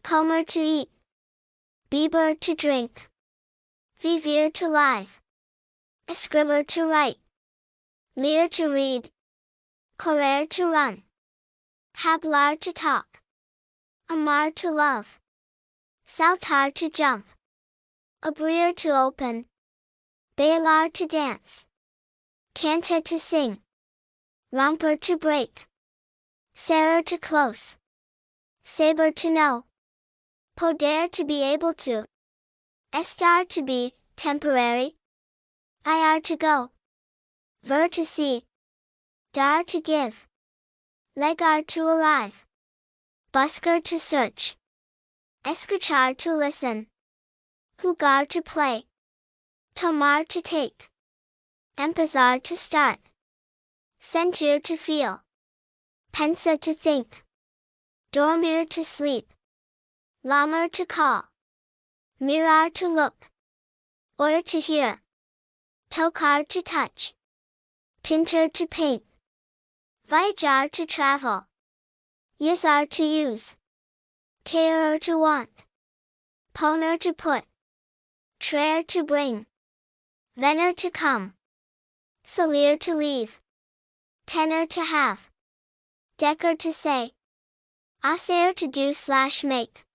comer to eat, beber to drink, vivir to live, escribir to write, leer to read, correr to run, hablar to talk, amar to love, saltar to jump, abrir to open, bailar to dance, cantar to sing, romper to break, cerrar to close, saber to know, poder to be able to, estar to be, temporary, ir to go, ver to see, dar to give, legar to arrive, buscar to search, escuchar to listen, jugar to play, tomar to take, empezar to start, sentir to feel, pensar to think, dormir to sleep, llamar to call, mirar to look, oír to hear, tocar to touch, pintar to paint, viajar to travel, usar to use, querer to want, poner to put, traer to bring, venir to come, salir to leave, tener to have, decar to say, hacer to do/make,